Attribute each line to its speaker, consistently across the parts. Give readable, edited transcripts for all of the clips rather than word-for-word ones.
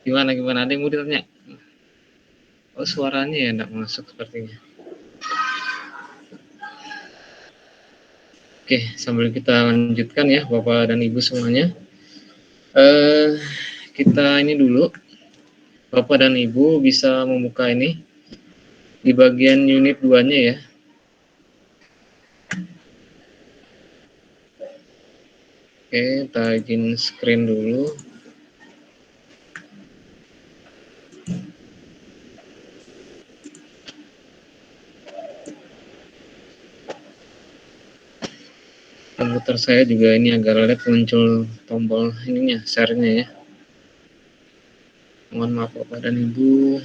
Speaker 1: Gimana? Ada yang mau ditanya? Oh, suaranya ya enggak masuk sepertinya. Oke, sambil kita lanjutkan ya, Bapak dan Ibu semuanya. Eh, kita ini dulu, Bapak dan Ibu bisa membuka ini di bagian unit 2-nya ya. Oke, kita izin screen dulu. Komputer saya juga ini agak lag, muncul tombol ininya, share-nya ya. Mohon maaf Bapak dan Ibu.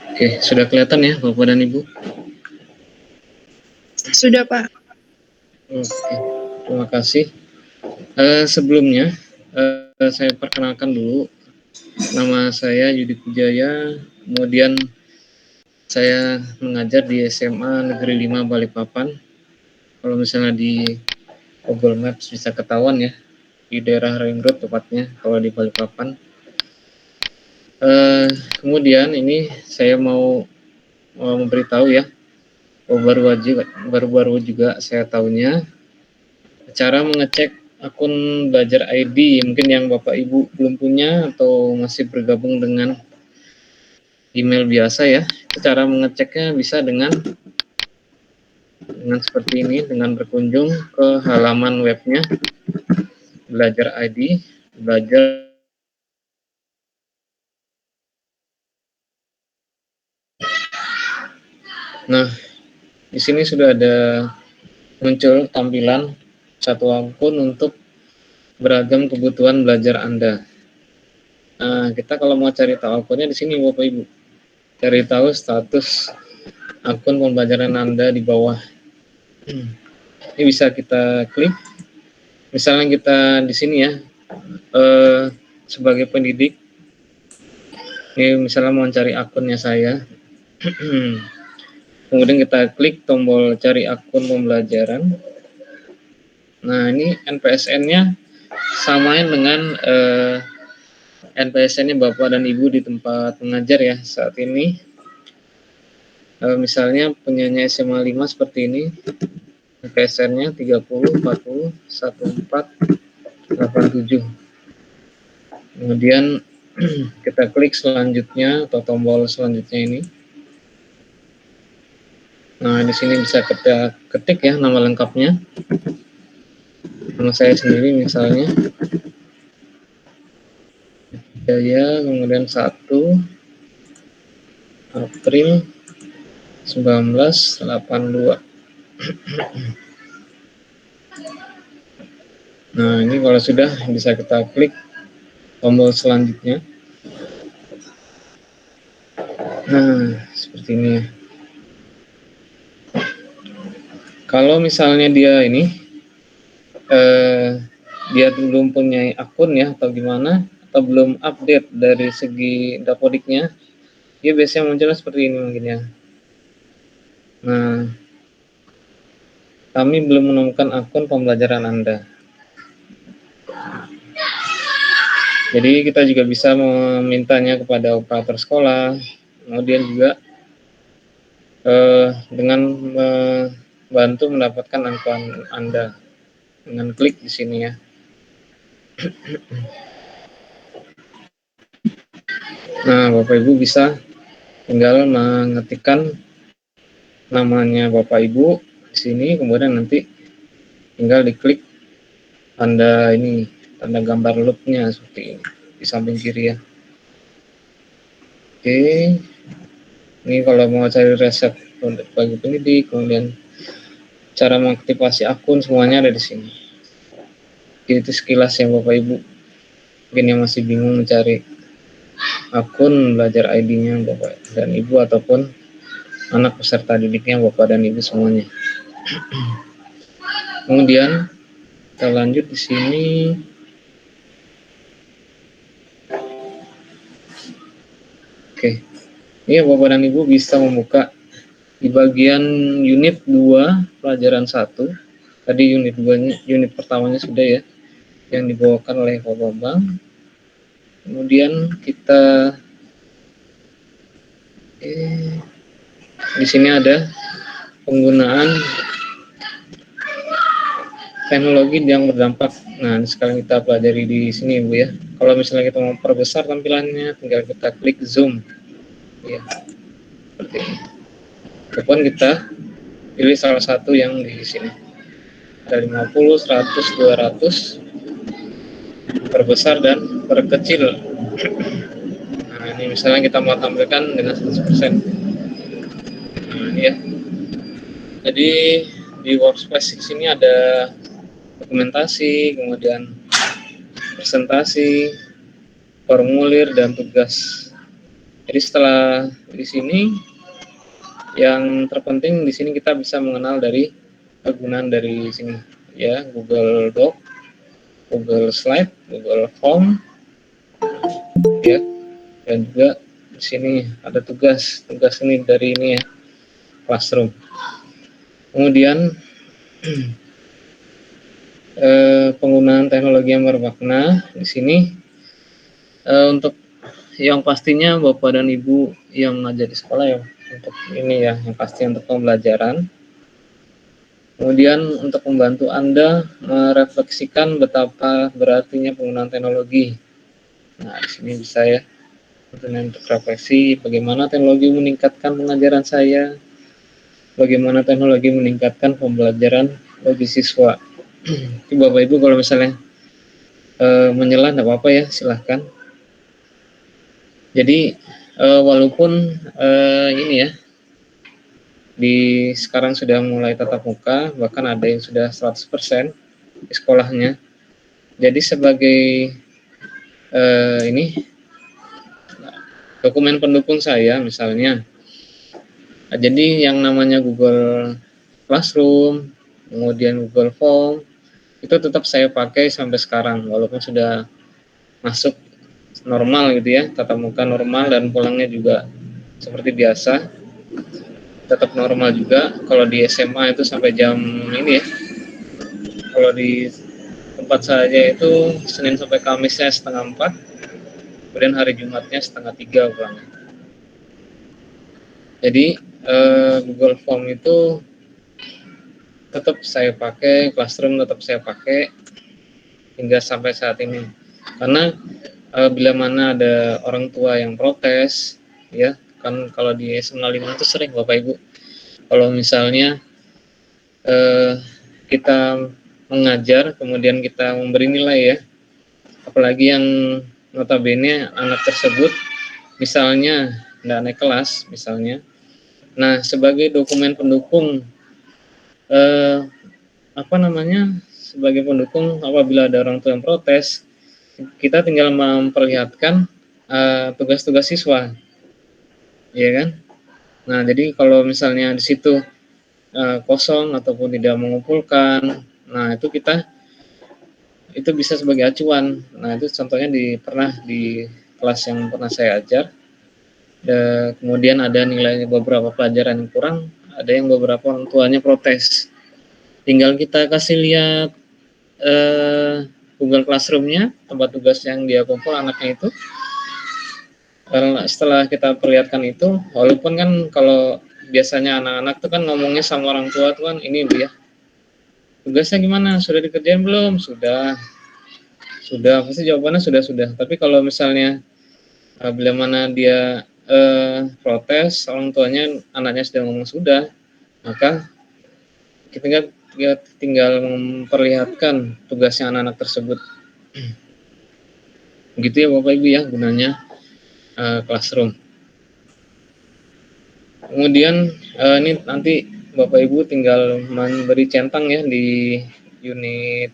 Speaker 1: Oke, sudah kelihatan ya Bapak dan Ibu?
Speaker 2: Sudah, Pak.
Speaker 1: Oke, terima kasih. Sebelumnya, saya perkenalkan dulu. Nama saya Yudi Pujaya, kemudian saya mengajar di SMA Negeri 5 Balikpapan. Kalau misalnya di Google Maps bisa ketahuan ya, di daerah Ring Road tepatnya, kalau di Balikpapan. Kemudian ini saya mau memberitahu ya, baru-baru juga saya tahunya cara mengecek akun Belajar ID, mungkin yang Bapak Ibu belum punya atau masih bergabung dengan email biasa ya. Cara mengeceknya bisa dengan seperti ini, dengan berkunjung ke halaman webnya Belajar ID, belajar. Nah, di sini sudah ada muncul tampilan satu akun untuk beragam kebutuhan belajar Anda. Nah, kita kalau mau cari tahu akunnya di sini Bapak Ibu. Cari tahu status akun pembelajaran Anda di bawah. Ini bisa kita klik. Misalnya kita di sini ya, sebagai pendidik, ini misalnya mau cari akunnya saya. Kemudian kita klik tombol cari akun pembelajaran. Nah, ini NPSN-nya samain dengan NPSN-nya Bapak dan Ibu di tempat mengajar ya saat ini. Misalnya punyanya SMA 5 seperti ini. NPSN-nya 30 40 14 87. Kemudian kita klik selanjutnya atau tombol selanjutnya ini. Nah, di sini bisa kita ketik ya nama lengkapnya. Nama saya sendiri misalnya Jaya, kemudian 1 April 1982. Nah, ini kalau sudah bisa kita klik tombol selanjutnya. Nah, seperti ini ya. Kalau misalnya dia ini dia belum punya akun ya atau gimana, atau belum update dari segi Dapodiknya, dia biasanya munculnya seperti ini mungkin ya. Nah, kami belum menemukan akun pembelajaran Anda. Jadi kita juga bisa memintanya kepada operator sekolah, kemudian juga dengan membantu mendapatkan akun Anda dengan klik di sini ya. Nah, Bapak Ibu bisa tinggal mengetikkan namanya Bapak Ibu di sini, kemudian nanti tinggal diklik tanda ini, tanda gambar loop-nya seperti ini di samping kiri ya. Oke, ini kalau mau cari resep untuk bagi pendidik, kemudian cara mengaktifasi akun, semuanya ada di sini. Itu sekilas yang Bapak Ibu mungkin yang masih bingung mencari akun Belajar ID-nya Bapak dan Ibu ataupun anak peserta didiknya Bapak dan Ibu semuanya. Kemudian kita lanjut di sini. Oke, ini Bapak dan Ibu bisa membuka Di bagian unit 2 pelajaran 1, tadi unit pertamanya sudah ya, yang dibawakan oleh Pak Bambang. Kemudian kita di sini ada penggunaan teknologi yang berdampak. Nah, sekarang kita pelajari di sini, Bu ya. Kalau misalnya kita mau perbesar tampilannya, tinggal kita klik zoom. Ya, seperti ini. Ataupun kita pilih salah satu yang di sini. Ada 50, 100, 200, perbesar dan perkecil. Nah, ini misalnya kita mau tampilkan dengan 100%. Nah, ini ya. Jadi di workspace di sini ada dokumentasi, kemudian presentasi, formulir, dan tugas. Jadi setelah di sini, yang terpenting di sini kita bisa mengenal dari kegunaan dari sini ya, Google Doc, Google Slide, Google Form ya, dan juga di sini ada tugas ini dari ini ya, Classroom. Kemudian penggunaan teknologi yang bermakna di sini untuk yang pastinya Bapak dan Ibu yang ngajar di sekolah ya, untuk ini ya, yang pasti untuk pembelajaran. Kemudian untuk membantu Anda merefleksikan betapa berartinya penggunaan teknologi. Nah, di sini bisa ya, untuk refleksi bagaimana teknologi meningkatkan pengajaran saya, bagaimana teknologi meningkatkan pembelajaran bagi siswa. Bapak Ibu kalau misalnya menyela tidak apa-apa ya, silahkan. Jadi walaupun ini ya, sekarang sudah mulai tatap muka, bahkan ada yang sudah 100% di sekolahnya. Jadi sebagai ini dokumen pendukung saya misalnya, jadi yang namanya Google Classroom, kemudian Google Form, itu tetap saya pakai sampai sekarang, walaupun sudah masuk normal gitu ya, tatap muka normal dan pulangnya juga seperti biasa, tetap normal juga. Kalau di SMA itu sampai jam ini ya, kalau di tempat saya itu Senin sampai Kamisnya 3:30, kemudian hari Jumatnya 2:30 pulangnya. Jadi Google Form itu tetap saya pakai, Classroom tetap saya pakai hingga sampai saat ini. Karena bila mana ada orang tua yang protes, ya kan, kalau di SMA 5 itu sering Bapak Ibu, kalau misalnya kita mengajar kemudian kita memberi nilai ya, apalagi yang notabene anak tersebut misalnya tidak naik kelas misalnya. Nah, sebagai dokumen pendukung sebagai pendukung apabila ada orang tua yang protes, kita tinggal memperlihatkan tugas-tugas siswa, ya kan? Nah, jadi kalau misalnya di situ kosong ataupun tidak mengumpulkan, nah itu bisa sebagai acuan. Nah, itu contohnya pernah di kelas yang pernah saya ajar. Kemudian ada nilai beberapa pelajaran yang kurang, ada yang beberapa orang tuanya protes. Tinggal kita kasih lihat Google Classroom-nya, tempat tugas yang dia kumpul anaknya itu. Setelah kita perlihatkan itu, walaupun kan kalau biasanya anak-anak tuh kan ngomongnya sama orang tua tuh kan, ini dia tugasnya gimana, sudah dikerjain belum? Sudah, pasti jawabannya sudah. Tapi kalau misalnya bila mana dia protes, orang tuanya anaknya sudah ngomong sudah, maka kita tinggal memperlihatkan tugasnya anak-anak tersebut. Begitu ya Bapak Ibu ya gunanya Classroom. Kemudian ini nanti Bapak Ibu tinggal memberi centang ya di unit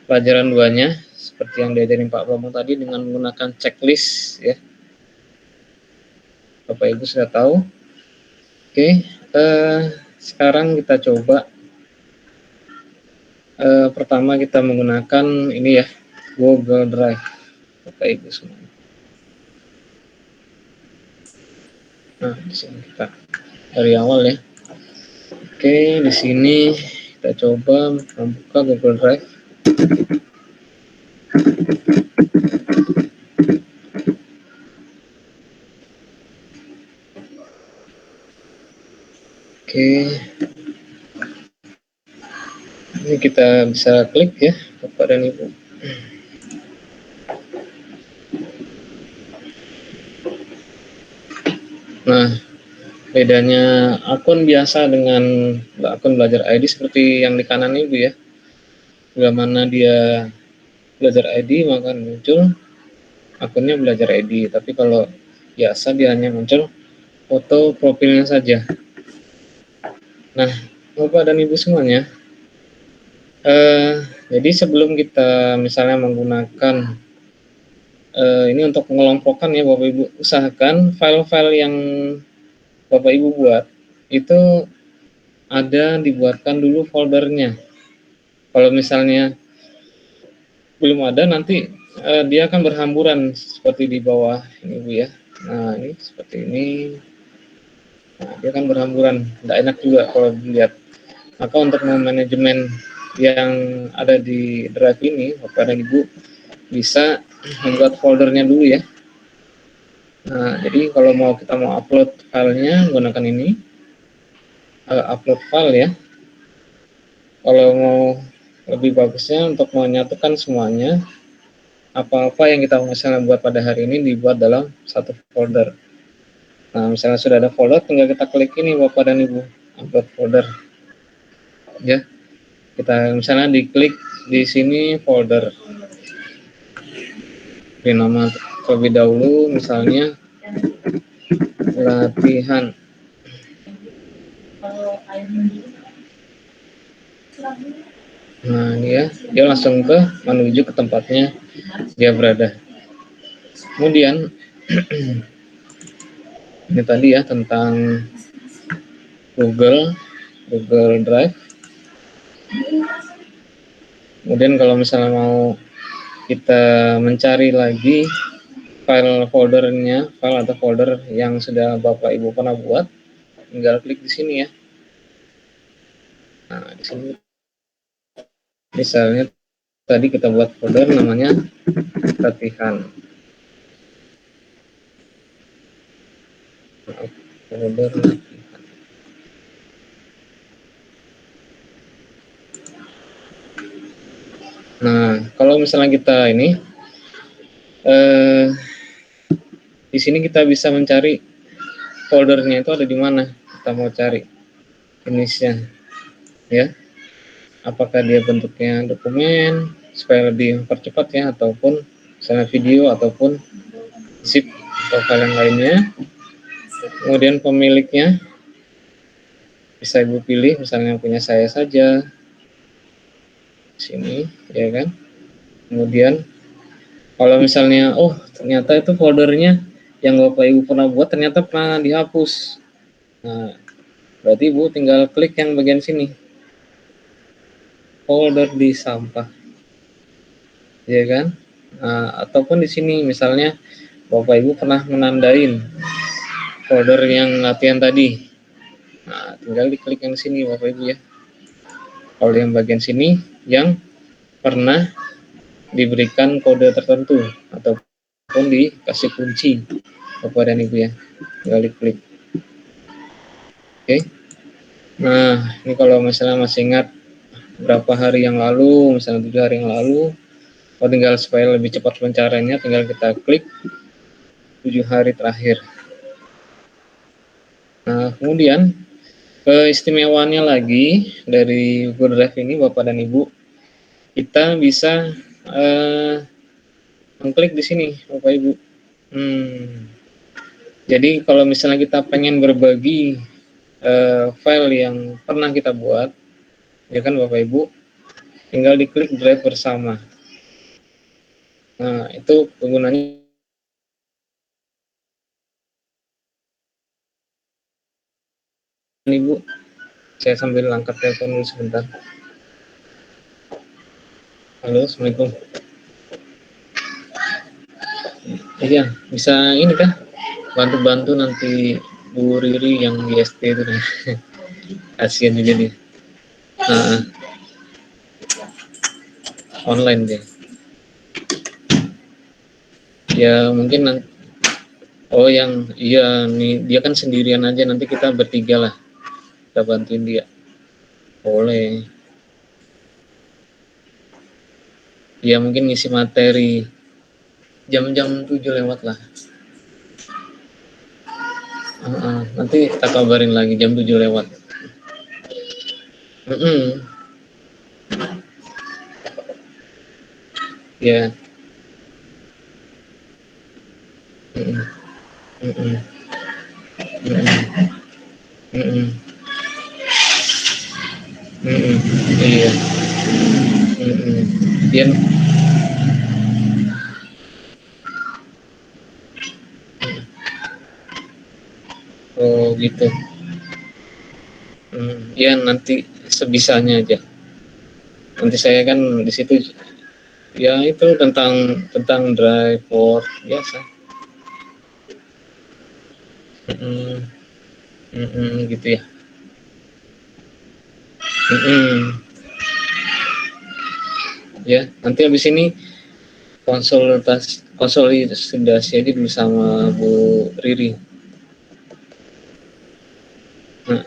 Speaker 1: pelajaran 2-nya, seperti yang diajarin Pak Bambang tadi dengan menggunakan checklist ya. Bapak Ibu sudah tahu. Oke, sekarang kita coba pertama kita menggunakan ini ya, Google Drive, Bapak Ibu semua. Nah, di sini kita dari awal ya. Oke, di sini kita coba membuka Google Drive. Oke, ini kita bisa klik ya, Bapak dan Ibu. Nah, bedanya akun biasa dengan akun belajar ID seperti yang di kanan Ibu ya. Bila mana dia belajar ID maka muncul akunnya belajar ID. Tapi kalau biasa dia hanya muncul foto profilnya saja. Nah, Bapak dan Ibu semuanya, jadi sebelum kita misalnya menggunakan ini untuk mengelompokkan ya Bapak Ibu, usahakan file-file yang Bapak Ibu buat itu ada dibuatkan dulu foldernya. Kalau misalnya belum ada nanti dia akan berhamburan seperti di bawah ini Bu ya. Nah ini seperti ini. Nah, dia akan berhamburan, tidak enak juga kalau dilihat. Maka untuk memanajemen yang ada di drive ini, Bapak dan Ibu bisa membuat foldernya dulu ya. Nah, jadi kalau kita mau upload filenya menggunakan ini, upload file ya. Kalau mau lebih bagusnya untuk menyatukan semuanya, apa-apa yang kita misalnya buat pada hari ini dibuat dalam satu folder. Nah, misalnya sudah ada folder, tinggal kita klik ini Bapak dan Ibu, upload folder. Ya, kita misalnya diklik di sini folder. Beri nama terlebih dahulu, misalnya latihan. Nah, ini ya, dia langsung menuju ke tempatnya dia berada. Kemudian ini tadi ya tentang Google Drive. Kemudian kalau misalnya mau kita mencari lagi file foldernya, file atau folder yang sudah Bapak Ibu pernah buat, tinggal klik di sini ya. Nah, di sini misalnya tadi kita buat folder namanya latihan. Folder latihan. Nah, kalau misalnya kita ini di sini kita bisa mencari foldernya itu ada di mana. Kita mau cari jenisnya, ya. Apakah dia bentuknya dokumen supaya lebih mempercepat ya, ataupun misalnya video ataupun zip atau file yang lainnya. Kemudian pemiliknya bisa Ibu pilih, misalnya punya saya saja sini, ya kan. Kemudian kalau misalnya ternyata itu foldernya yang Bapak Ibu pernah buat ternyata pernah dihapus. Nah, berarti Ibu tinggal klik yang bagian sini, folder di sampah, ya kan. Nah, ataupun di sini misalnya Bapak Ibu pernah menandain folder yang latihan tadi. Nah, tinggal diklik yang sini Bapak Ibu ya. Kalau yang bagian sini yang pernah diberikan kode tertentu ataupun dikasih kunci Bapak dan Ibu ya. Tinggal diklik. Oke. Nah, ini kalau misalnya masih ingat berapa hari yang lalu, misalnya 7 hari yang lalu, tinggal supaya lebih cepat pencariannya, tinggal kita klik 7 hari terakhir. Nah, kemudian keistimewaannya lagi dari Google Drive ini Bapak dan Ibu, kita bisa mengklik di sini Bapak Ibu. Jadi kalau misalnya kita pengen berbagi file yang pernah kita buat, ya kan Bapak Ibu, tinggal diklik drive bersama. Nah, itu penggunanya Ibu. Saya sambil angkat telepon dulu sebentar. Halo, Assalamualaikum. Iya, bisa ini kah? Bantu-bantu nanti Bu Riri yang di ST itu nih. Kasian juga dia. Nah, online dia. Ya mungkin oh yang iya nih dia kan sendirian aja, nanti kita bertiga lah kita bantuin dia. Boleh. Ya mungkin ngisi materi jam-jam 7 lewat lah. Nanti kita kabarin lagi jam 7 lewat. Ya. Mm-mm. Mm-mm. Mm-mm. Mm-mm. Mm-mm. Iya. Mm-mm. Dia oh gitu. Ya nanti sebisanya aja. Nanti saya kan di situ ya itu tentang driver biasa. Mm-mm. Mm-mm, gitu ya. Mm-mm. Ya nanti habis ini konsolidasi aja dulu sama Bu Riri. Nah,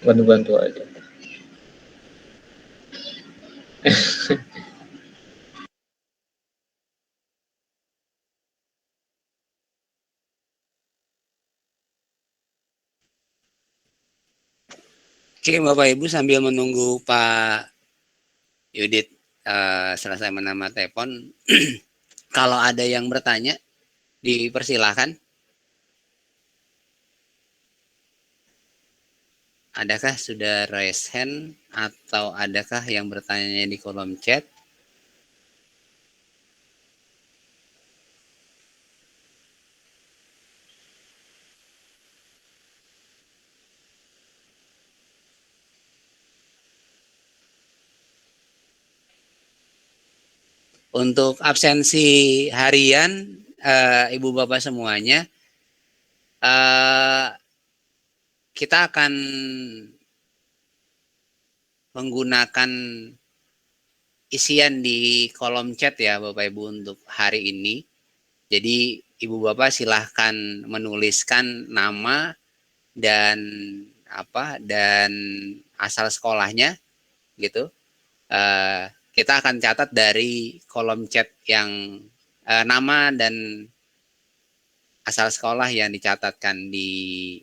Speaker 1: bantu-bantu aja.
Speaker 2: Oke, Bapak Ibu sambil menunggu Pak Yudit selesai menambah telepon, kalau ada yang bertanya, dipersilahkan. Adakah sudah raise hand atau adakah yang bertanya di kolom chat? Untuk absensi harian, Ibu Bapak semuanya, kita akan menggunakan isian di kolom chat ya Bapak Ibu untuk hari ini. Jadi Ibu Bapak silahkan menuliskan nama dan dan asal sekolahnya gitu. Kita akan catat dari kolom chat yang nama dan asal sekolah yang dicatatkan di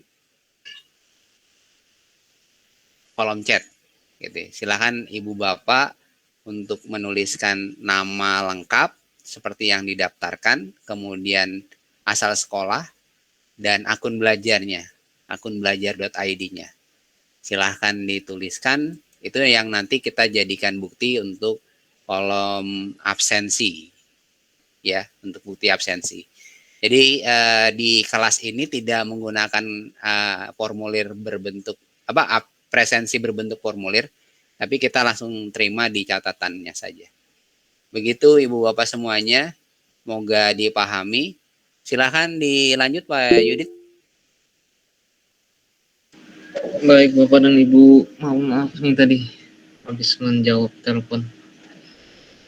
Speaker 2: kolom chat gitu. Silahkan Ibu Bapak untuk menuliskan nama lengkap seperti yang didaftarkan, kemudian asal sekolah dan akun belajarnya, akun belajar.id-nya. Silahkan dituliskan, itu yang nanti kita jadikan bukti untuk kolom absensi ya, untuk bukti absensi. Jadi di kelas ini tidak menggunakan formulir berbentuk presensi berbentuk formulir, tapi kita langsung terima di catatannya saja. Begitu Ibu Bapak semuanya, semoga dipahami. Silahkan dilanjut Pak Yudit.
Speaker 1: Baik Bapak dan Ibu, maaf nih tadi habis menjawab telepon.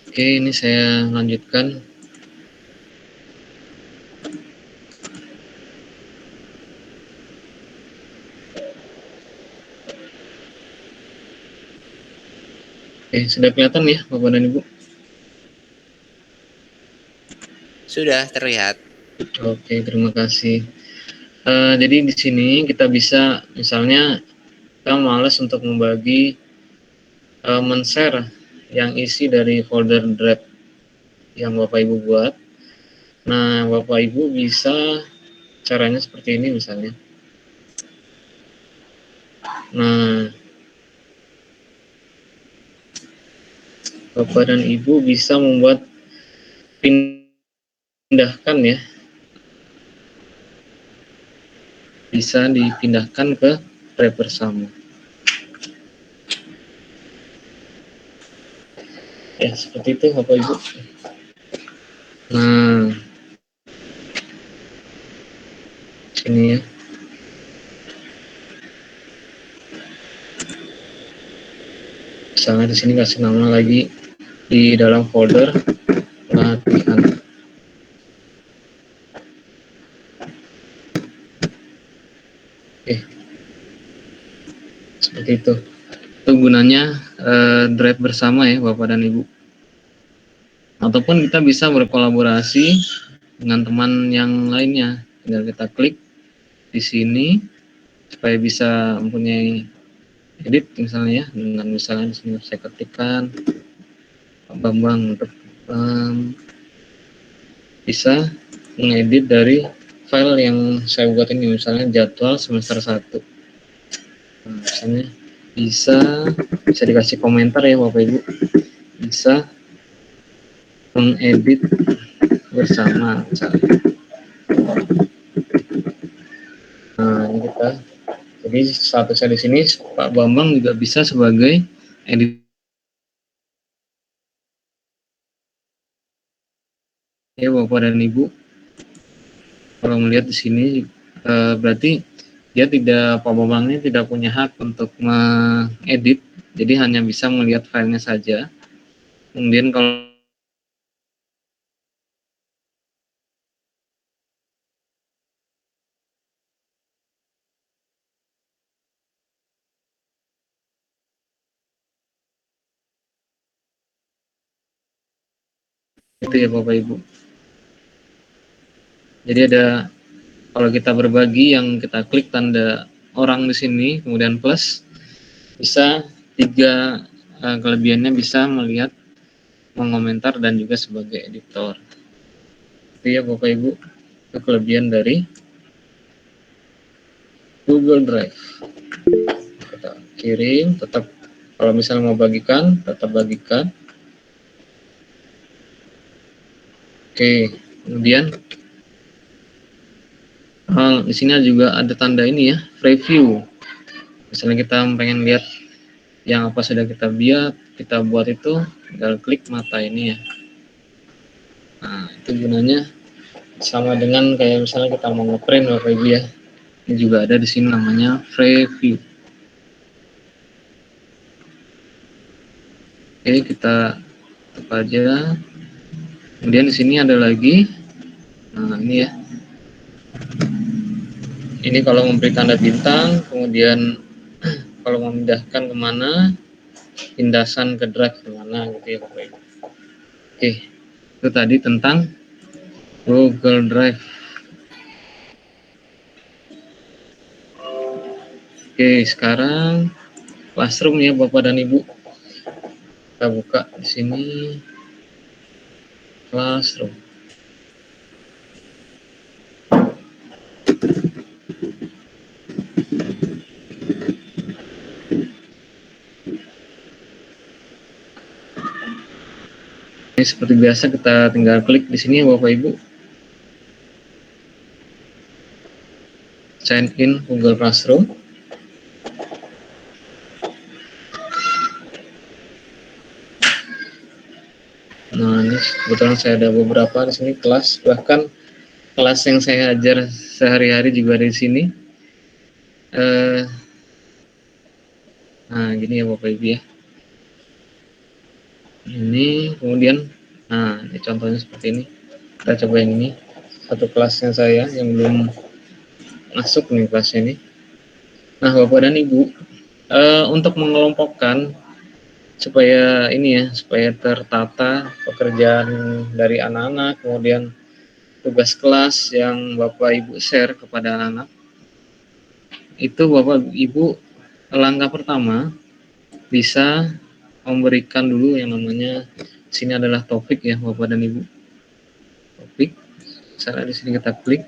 Speaker 1: Oke, ini saya lanjutkan. Oke, sudah kelihatan ya Bapak dan Ibu?
Speaker 2: Sudah terlihat.
Speaker 1: Oke, terima kasih. Jadi di sini kita bisa misalnya kita malas untuk membagi men-share yang isi dari folder drive yang Bapak Ibu buat. Nah, Bapak Ibu bisa caranya seperti ini misalnya. Nah, Bapak dan Ibu bisa membuat pindahkan ya. Bisa dipindahkan ke drive bersama. Ya, seperti itu Bapak Ibu. Nah, sini ya. Misalnya di sini kasih nama lagi di dalam folder latihan. Oke, seperti itu. Itu gunanya drive bersama ya Bapak dan Ibu. Ataupun kita bisa berkolaborasi dengan teman yang lainnya. Tinggal kita klik di sini supaya bisa mempunyai edit misalnya ya, dengan misalnya di sini saya ketikkan Pak Bambang untuk bisa mengedit dari file yang saya buat ini, misalnya jadwal semester 1. Nah, misalnya bisa dikasih komentar ya Bapak Ibu, bisa mengedit bersama misalnya. Nah, ini kita jadi statusnya di sini Pak Bambang juga bisa sebagai editor ya Bapak dan Ibu. Kalau melihat di sini berarti dia tidak, Pak Bambang ini tidak punya hak untuk mengedit, jadi hanya bisa melihat filenya saja. Kemudian kalau itu ya Bapak Ibu. Jadi ada, kalau kita berbagi yang kita klik tanda orang di sini, kemudian plus, bisa 3 kelebihannya, bisa melihat, mengomentar, dan juga sebagai editor. Itu ya Bapak Ibu, itu kelebihan dari Google Drive. Kita kirim, tetap kalau misalnya mau bagikan, tetap bagikan. Oke, kemudian di sini juga ada tanda ini ya, preview. Misalnya kita pengen lihat yang apa sudah kita buat itu, tinggal klik mata ini ya. Nah, itu gunanya sama dengan kayak misalnya kita mau ngeprint Bapak Ibu ya. Ini juga ada di sini namanya preview. Oke, kita tutup aja. Kemudian di sini ada lagi. Nah, ini ya. Ini kalau memberi tanda bintang, kemudian kalau memindahkan kemana, pindahan ke drive kemana gitu ya Bapak Ibu. Oke, itu tadi tentang Google Drive. Oke, sekarang Classroom ya Bapak dan Ibu. Kita buka di sini Classroom. Ini seperti biasa kita tinggal klik di sini ya Bapak Ibu. Sign in Google Classroom. Nah, ini kebetulan saya ada beberapa di sini kelas, bahkan kelas yang saya ajar sehari-hari juga di sini. Nah, gini ya Bapak Ibu ya. Ini kemudian, nah ini contohnya seperti ini. Kita coba yang ini, satu kelasnya saya yang belum masuk nih kelasnya ini. Nah Bapak dan Ibu, untuk mengelompokkan supaya ini ya, supaya tertata pekerjaan dari anak-anak, kemudian tugas kelas yang Bapak Ibu share kepada anak-anak, itu Bapak Ibu langkah pertama bisa memberikan dulu yang namanya, sini adalah topik ya Bapak dan Ibu. Topik, misalnya di sini kita klik.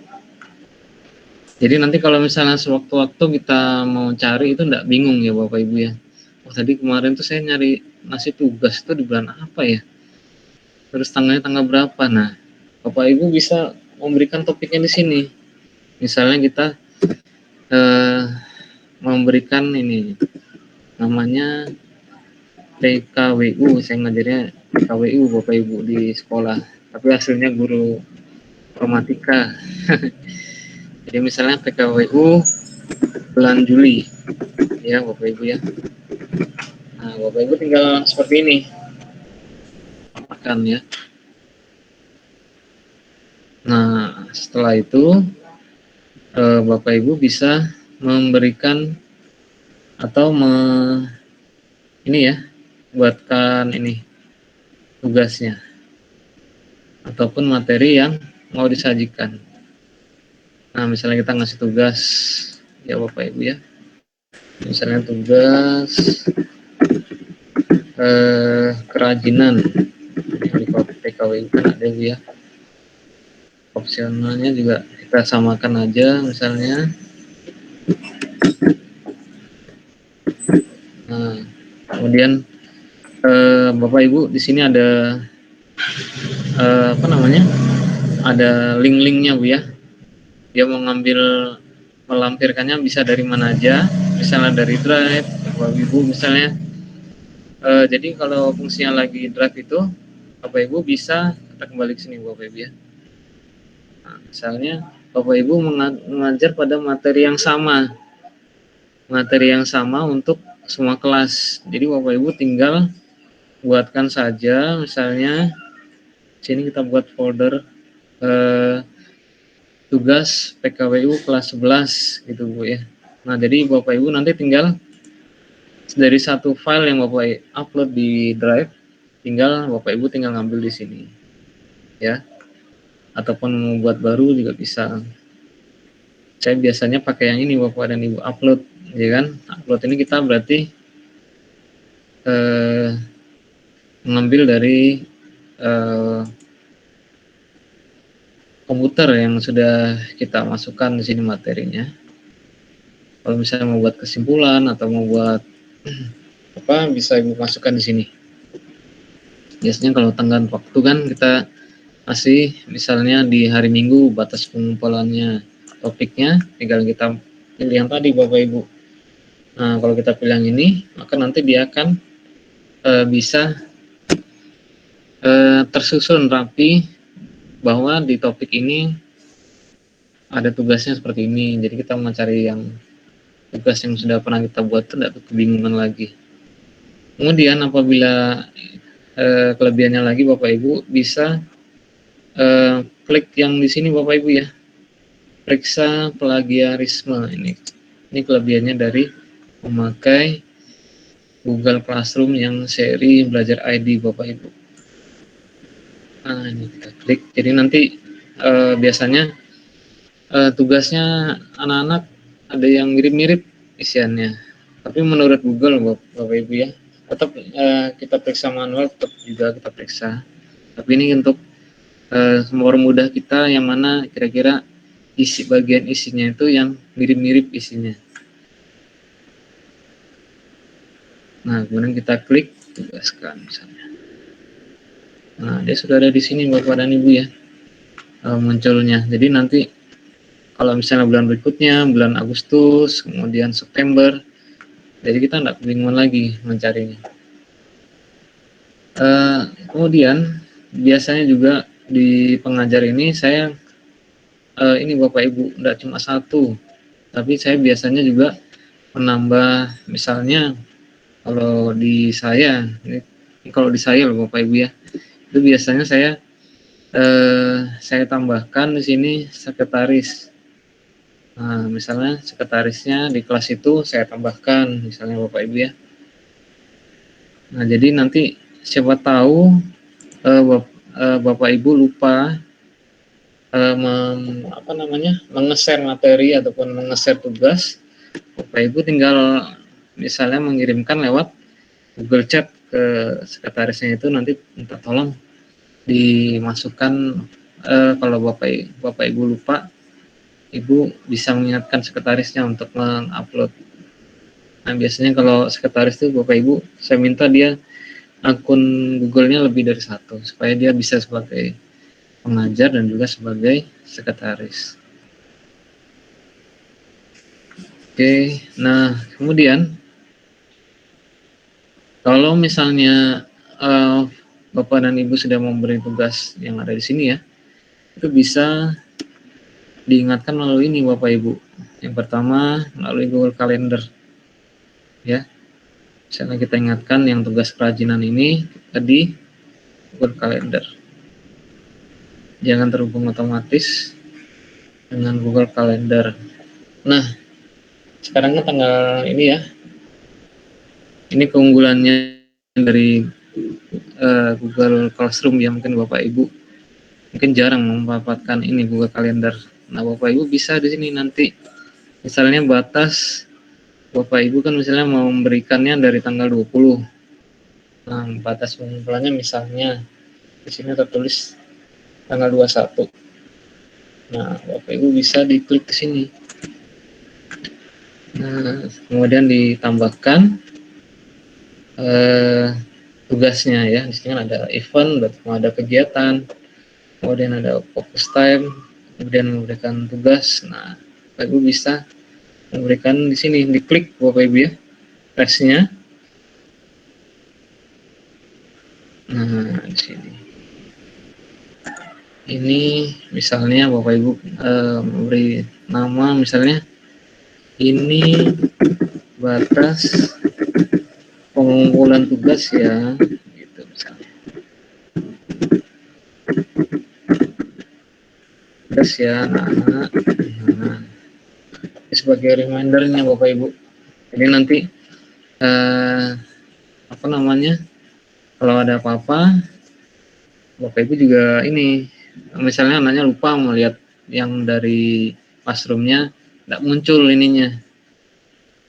Speaker 1: Jadi nanti kalau misalnya sewaktu-waktu kita mau cari itu enggak bingung ya Bapak Ibu ya. Oh tadi kemarin tuh saya nyari ngasih tugas itu di bulan apa ya? Terus tanggalnya tanggal berapa? Nah, Bapak Ibu bisa memberikan topiknya di sini. Misalnya kita memberikan ini namanya PKWU, saya ngajarnya PKWU Bapak Ibu di sekolah, tapi hasilnya guru informatika. Jadi misalnya PKWU bulan Juli. Ya Bapak Ibu ya. Nah Bapak Ibu tinggal seperti ini, akan ya. Nah setelah itu Bapak Ibu bisa memberikan atau ini ya, buatkan ini tugasnya ataupun materi yang mau disajikan. Nah misalnya kita ngasih tugas ya Bapak Ibu ya, misalnya tugas kerajinan yang di PKWU kan ada ya, opsionalnya juga kita samakan aja misalnya. Nah kemudian Bapak Ibu di sini ada apa namanya, ada link-linknya Bu ya, dia mau ngambil melampirkannya bisa dari mana aja, misalnya dari Drive Bapak Ibu misalnya. Jadi kalau fungsinya lagi Drive itu Bapak Ibu bisa kita kembali ke sini Bapak Ibu ya. Nah, misalnya Bapak Ibu mengajar pada materi yang sama untuk semua kelas. Jadi Bapak Ibu tinggal buatkan saja, misalnya sini kita buat folder tugas PKWU kelas 11 gitu Bu ya. Nah jadi Bapak Ibu nanti tinggal dari satu file yang Bapak upload di Drive, tinggal Bapak Ibu tinggal ngambil di sini ya, ataupun mau buat baru juga bisa. Saya biasanya pakai yang ini Bapak dan Ibu, upload ya kan. Upload ini kita berarti mengambil dari komputer yang sudah kita masukkan di sini materinya. Kalau misalnya mau buat kesimpulan atau mau buat apa, bisa Ibu masukkan di sini. Biasanya kalau tenggat waktu kan kita masih misalnya di hari Minggu batas pengumpulannya topiknya, tinggal kita pilih yang tadi Bapak Ibu. Nah kalau kita pilih yang ini, maka nanti dia akan bisa tersusun rapi bahwa di topik ini ada tugasnya seperti ini. Jadi kita mencari yang tugas yang sudah pernah kita buat tidak kebingungan lagi. Kemudian apabila kelebihannya lagi Bapak Ibu bisa klik yang di sini Bapak Ibu ya, periksa plagiarisme. Ini kelebihannya dari memakai Google Classroom yang seri Belajar ID Bapak Ibu. Nah ini kita klik, jadi nanti biasanya tugasnya anak-anak ada yang mirip-mirip isiannya, tapi menurut Google Bapak Ibu ya, tetap kita periksa manual, tetap juga kita periksa. Tapi ini untuk mempermudah kita yang mana kira-kira bagian isinya itu yang mirip-mirip isinya. Nah kemudian kita klik tugaskan misalnya. Nah dia sudah ada di sini Bapak dan Ibu ya, munculnya. Jadi nanti kalau misalnya bulan berikutnya, bulan Agustus, kemudian September, jadi kita tidak kebingungan lagi mencarinya. Kemudian biasanya juga di pengajar ini saya ini Bapak Ibu tidak cuma satu, tapi saya biasanya juga menambah, misalnya kalau di saya, ini kalau di saya loh Bapak Ibu ya, itu biasanya saya tambahkan di sini sekretaris. Nah, misalnya sekretarisnya di kelas itu saya tambahkan, misalnya Bapak Ibu ya. Nah, jadi nanti siapa tahu Bapak Ibu lupa mengeser materi ataupun mengeser tugas, Bapak Ibu tinggal misalnya mengirimkan lewat Google Chat ke sekretarisnya itu, nanti minta tolong dimasukkan, kalau Bapak Ibu lupa, Ibu bisa mengingatkan sekretarisnya untuk mengupload. Nah biasanya kalau sekretaris itu Bapak Ibu, saya minta dia akun Google-nya lebih dari satu, supaya dia bisa sebagai pengajar dan juga sebagai sekretaris. Oke, nah kemudian kalau misalnya Bapak dan Ibu sudah memberi tugas yang ada di sini ya, itu bisa diingatkan melalui ini Bapak Ibu. Yang pertama melalui Google Calendar. ya. Misalnya kita ingatkan yang tugas kerajinan ini di Google Calendar. Jangan terhubung otomatis dengan Google Calendar. Nah, sekarang kan tanggal ini ya. Ini keunggulannya dari Google Classroom ya, mungkin Bapak Ibu mungkin jarang memanfaatkan ini Google Calendar. Nah, Bapak Ibu bisa di sini nanti misalnya batas Bapak Ibu kan misalnya mau memberikannya dari tanggal 20. Nah, batas pengumpulannya misalnya di sini tertulis tanggal 21. Nah, Bapak Ibu bisa diklik ke sini. Nah, kemudian ditambahkan tugasnya ya. Di sini kan ada event, ada kegiatan, kemudian ada focus time, kemudian memberikan tugas. Nah, Bapak Ibu bisa memberikan di sini, diklik Bapak Ibu ya, flashnya. Nah, di sini. Ini misalnya Bapak Ibu memberi nama misalnya ini batas pengumpulan tugas ya, gitu misalnya. Tugas ya anak-anak. Nah, sebagai remindernya Bapak Ibu. Jadi nanti apa namanya? Kalau ada apa-apa, Bapak Ibu juga ini, misalnya anaknya lupa melihat yang dari classroom-nya, tidak muncul ininya,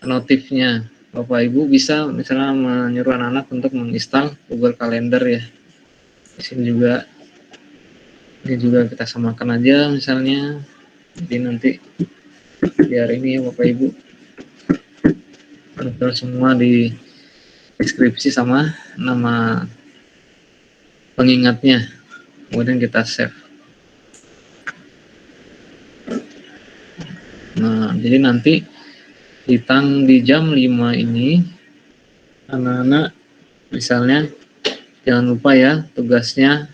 Speaker 1: notifnya. Bapak Ibu bisa misalnya menyuruh anak-anak untuk menginstal Google Calendar ya. Di sini juga, ini juga kita samakan aja misalnya. Jadi nanti biar ini ya Bapak Ibu, betul semua di deskripsi sama nama pengingatnya. Kemudian kita save. Nah, jadi nanti di jam 5 ini anak-anak misalnya jangan lupa ya tugasnya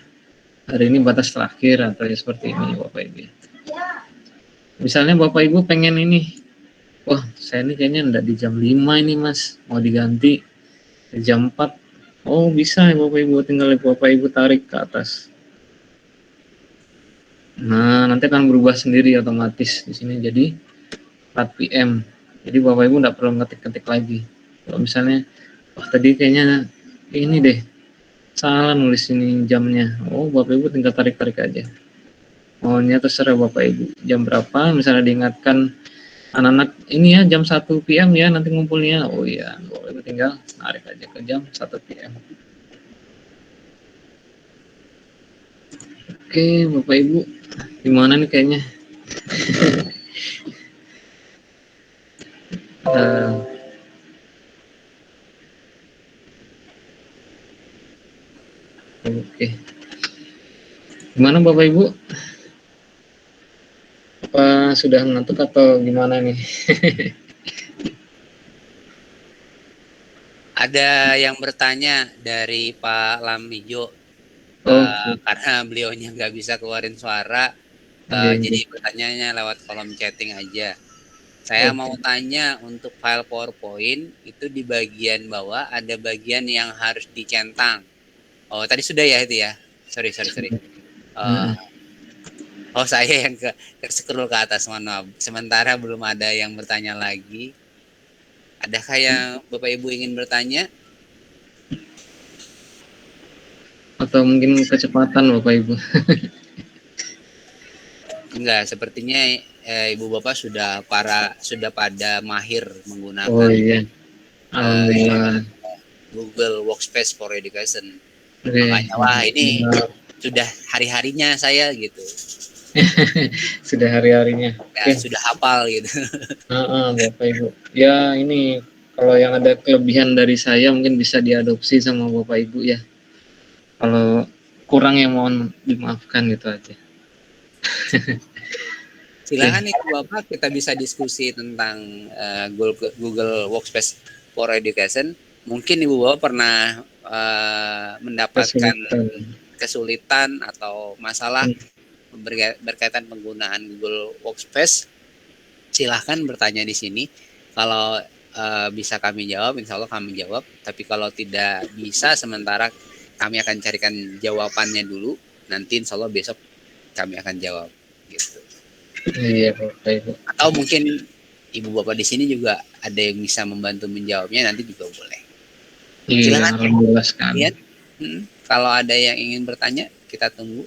Speaker 1: hari ini batas terakhir atau ya seperti ini Bapak Ibu. Misalnya Bapak Ibu pengen ini, wah saya ini kayaknya enggak di jam 5 ini Mas, mau diganti di jam 4. Oh bisa ya Bapak Ibu, tinggal Bapak Ibu tarik ke atas. Nah nanti akan berubah sendiri otomatis di sini jadi 4 PM. Jadi Bapak Ibu enggak perlu ngetik-ngetik lagi. Kalau misalnya, wah tadi kayaknya ini deh, salah nulis ini jamnya. Oh, Bapak Ibu tinggal tarik-tarik aja. Maunya terserah Bapak Ibu. Jam berapa, misalnya diingatkan anak-anak ini ya jam 1 PM ya nanti ngumpulnya. Oh iya, Bapak Ibu tinggal tarik aja ke jam 1 PM. Oke, Bapak Ibu. Gimana nih kayaknya? Oke. Gimana Bapak Ibu? Apa sudah ngantuk atau gimana nih?
Speaker 2: Ada yang bertanya dari Pak Lamijo,
Speaker 1: Oke.
Speaker 2: karena beliaunya nggak bisa keluarin suara,
Speaker 1: Oke.
Speaker 2: jadi pertanyaannya lewat kolom chatting aja. Saya mau
Speaker 1: Oke.
Speaker 2: tanya untuk file PowerPoint itu di bagian bawah ada bagian yang harus dicentang. Oh tadi sudah ya itu ya. Sorry. Uh, oh saya yang ke scroll ke atas, mohon maaf. Sementara belum ada yang bertanya lagi. Adakah yang Bapak Ibu ingin bertanya?
Speaker 1: Atau mungkin kecepatan Bapak Ibu.
Speaker 2: Enggak, sepertinya Ibu Bapak sudah pada mahir
Speaker 1: Oh
Speaker 2: menggunakan
Speaker 1: iya, alhamdulillah.
Speaker 2: Google Workspace for Education.
Speaker 1: Oke,
Speaker 2: Makanya wah ini sudah hari-harinya saya gitu.
Speaker 1: sudah hari-harinya.
Speaker 2: Ya,
Speaker 1: Oke.
Speaker 2: sudah hafal gitu.
Speaker 1: Bapak Ibu. Ya ini kalau yang ada kelebihan dari saya mungkin bisa diadopsi sama Bapak Ibu ya. Kalau kurang ya mohon dimaafkan gitu aja.
Speaker 2: Silakan Ibu Bapak kita bisa diskusi tentang Google Workspace for Education. Mungkin Ibu Bapak pernah mendapatkan kesulitan atau masalah berkaitan penggunaan Google Workspace. Silahkan bertanya di sini. Kalau bisa kami jawab, insya Allah kami jawab. Tapi kalau tidak bisa, sementara kami akan carikan jawabannya dulu. Nanti insya Allah besok kami akan jawab. Gitu.
Speaker 1: Iya, Bapak Ibu.
Speaker 2: Atau mungkin Ibu Bapak di sini juga ada yang bisa membantu menjawabnya, nanti juga boleh.
Speaker 1: Iya,
Speaker 2: Silakan.
Speaker 1: alhamdulillah sekali.
Speaker 2: Kalau ada yang ingin bertanya, kita tunggu.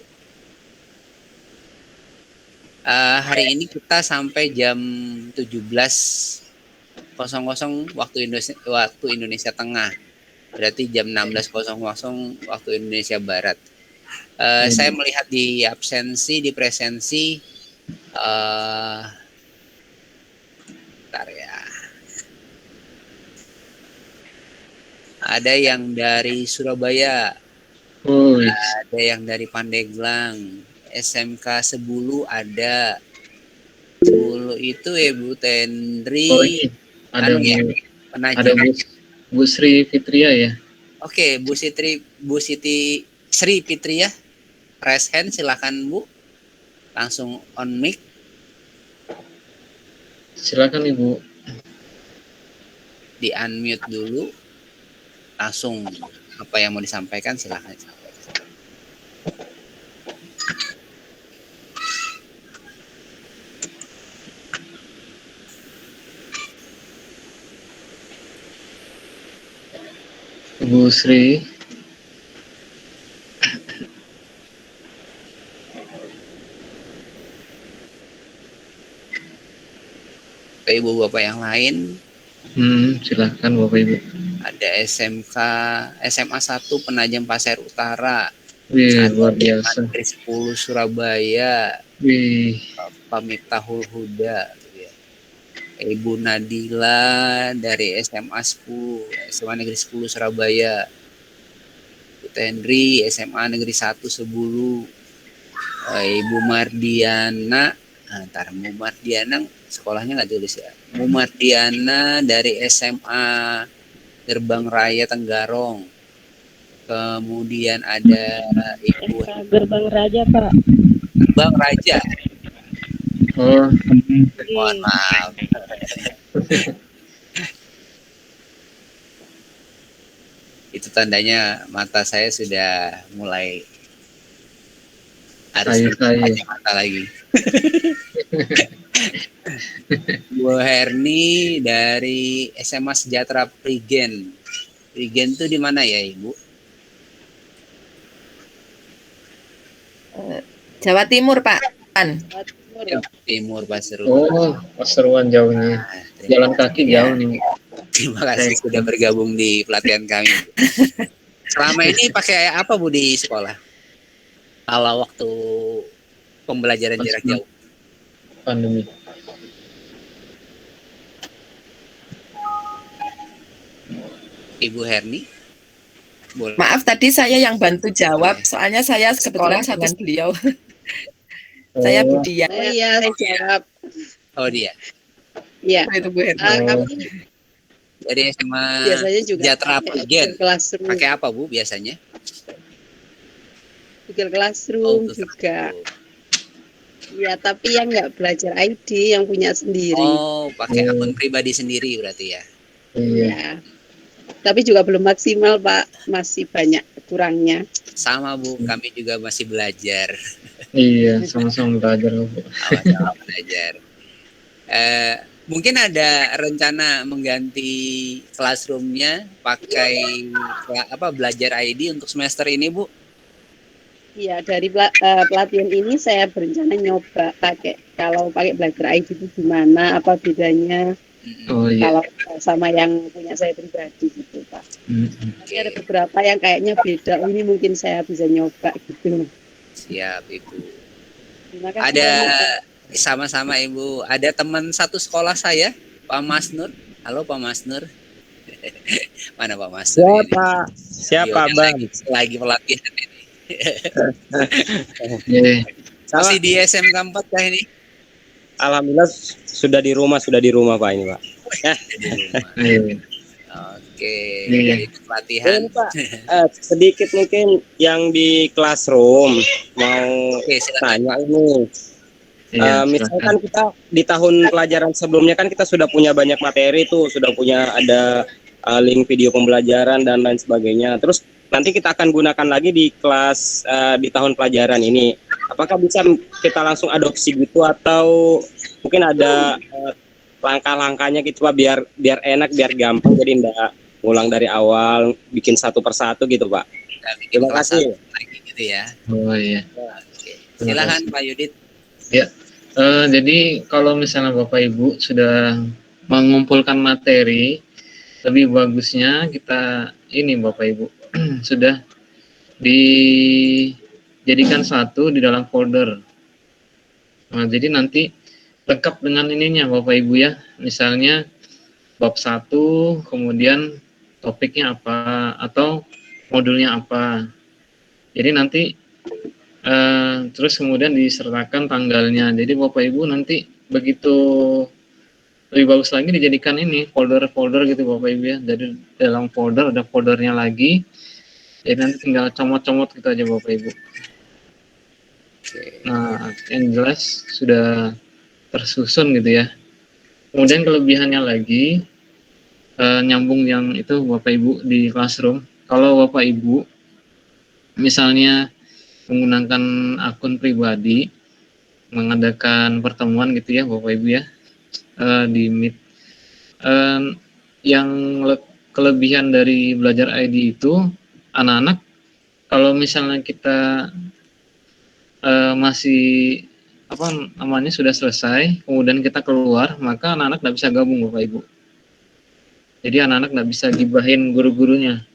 Speaker 2: Hari ini kita sampai jam 17.00 waktu Indonesia Tengah. Berarti jam 16.00 waktu Indonesia Barat. Saya melihat di absensi, di presensi, bentar ya. Ada yang dari Surabaya, ada yang dari Pandeglang, SMK Sebulu ada. Sebulu itu Bu Tendri,
Speaker 1: ada
Speaker 2: ya,
Speaker 1: ada Bu Sri Fitria ya.
Speaker 2: Oke, Bu Siti Sri Fitria, raise hand silakan Bu, langsung on mic.
Speaker 1: Silakan Ibu.
Speaker 2: Di unmute dulu, langsung apa yang mau disampaikan silakan.
Speaker 1: Bu Sri.
Speaker 2: Ibu Bapak yang lain,
Speaker 1: silakan Bapak Ibu.
Speaker 2: ada SMA 1 Penajam Pasir Utara.
Speaker 1: Wih, luar biasa.
Speaker 2: Negeri 10 Surabaya.
Speaker 1: Wih.
Speaker 2: Pak Miftahul Huda. Ibu Nadila dari SMA 10, SMA Negeri 10 Surabaya. Bu Tendri, SMA Negeri 1 Sebulu. Ibu Mardiana, Bu Mardiana sekolahnya nggak tulis ya. Bu Mardiana dari SMA Gerbang Raya Tenggarong. Kemudian ada Ibu
Speaker 3: Gerbang Raja, Pak.
Speaker 2: Gerbang Raja.
Speaker 1: Oh,
Speaker 2: mohon maaf. Itu tandanya mata saya sudah mulai harus mata lagi. Bu Herni dari SMA Sejahtera Prigen. Prigen itu di mana ya, Ibu?
Speaker 3: Jawa Timur, Pak.
Speaker 2: Jawa Timur, Pasuruan.
Speaker 1: Oh, Pasuruan jauhnya. Jalan kaki jauh nih.
Speaker 2: Terima kasih sudah bergabung di pelatihan kami. Selama ini pakai apa Bu di sekolah? Kalau waktu pembelajaran jarak jauh?
Speaker 1: Pandemi.
Speaker 2: Ibu Herni?
Speaker 3: Boleh. Maaf tadi saya yang bantu jawab, soalnya saya sekolah dengan beliau. Saya Budia.
Speaker 4: Oh iya, saya jawab.
Speaker 2: Oh dia.
Speaker 4: Iya.
Speaker 3: Itu Bu Herni.
Speaker 4: Kami
Speaker 2: dari SMA
Speaker 4: biasanya juga
Speaker 2: Sejahtera Prigen. Pakai apa Bu biasanya?
Speaker 4: Google Classroom juga. Ya, tapi yang nggak belajar ID, yang punya sendiri.
Speaker 2: Oh, pakai akun pribadi sendiri berarti ya?
Speaker 4: Iya. Tapi juga belum maksimal, Pak. Masih banyak kurangnya.
Speaker 2: Sama Bu, kami juga masih belajar.
Speaker 1: Iya, sama-sama belajar Bu.
Speaker 2: Sama-sama belajar. Mungkin ada rencana mengganti classroom-nya pakai belajar ID untuk semester ini, Bu?
Speaker 4: Iya, dari pelatihan ini saya berencana nyoba kalau pakai belajar ID itu gimana, apa bedanya.
Speaker 1: Oh, iya.
Speaker 4: Kalau sama yang punya saya pribadi gitu, Pak. Tapi ada beberapa yang kayaknya beda. Ini mungkin saya bisa nyoba gitu.
Speaker 2: Siap, Ibu.
Speaker 4: Terima kasih.
Speaker 2: Ada sama-sama Ibu. Ada teman satu sekolah saya, Pak Mas Nur. Halo Pak Mas Nur. Mana Pak Mas Nur?
Speaker 5: Siapa Bang?
Speaker 2: Lagi pelatihan ini.
Speaker 5: Masih
Speaker 2: di SMK 4 kah ini?
Speaker 5: Alhamdulillah sudah di rumah Pak ini Pak.
Speaker 2: Oke, dari pelatihan.
Speaker 5: Pak, sedikit mungkin yang di classroom mau tanya ini.
Speaker 1: Iya,
Speaker 5: Misalkan
Speaker 1: silakan.
Speaker 5: kita di tahun pelajaran sebelumnya kan kita sudah punya banyak materi tuh, sudah punya ada link video pembelajaran dan lain sebagainya. Terus nanti kita akan gunakan lagi di kelas di tahun pelajaran ini. Apakah bisa kita langsung adopsi gitu atau mungkin ada langkah-langkahnya gitu Pak biar biar enak, biar gampang jadi enggak ngulang dari awal, bikin satu persatu gitu Pak.
Speaker 2: Kita bikin
Speaker 5: Terima
Speaker 2: kelas
Speaker 5: kasih.
Speaker 2: satu lagi gitu ya.
Speaker 1: Oh iya,
Speaker 2: Oke.
Speaker 1: terima
Speaker 2: Silakan
Speaker 1: kasih.
Speaker 2: Pak Yudit.
Speaker 1: Ya, jadi kalau misalnya Bapak Ibu sudah mengumpulkan materi, lebih bagusnya kita ini Bapak Ibu sudah dijadikan satu di dalam folder. Nah, jadi nanti lengkap dengan ininya Bapak Ibu ya. Misalnya bab 1, kemudian topiknya apa atau modulnya apa. Jadi nanti terus kemudian disertakan tanggalnya. Jadi Bapak Ibu nanti begitu lebih bagus lagi dijadikan ini folder-folder gitu Bapak Ibu ya. Jadi dalam folder ada foldernya lagi. Jadi nanti tinggal comot-comot gitu aja Bapak Ibu. Nah, yang jelas sudah tersusun gitu ya. Kemudian kelebihannya lagi nyambung yang itu Bapak Ibu di classroom. Kalau Bapak Ibu misalnya menggunakan akun pribadi mengadakan pertemuan gitu ya Bapak Ibu ya di Meet. Yang kelebihan dari belajar ID itu anak-anak kalau misalnya kita masih apa namanya sudah selesai kemudian kita keluar maka anak-anak tidak bisa gabung Bapak Ibu. Jadi anak-anak tidak bisa gibahin guru-gurunya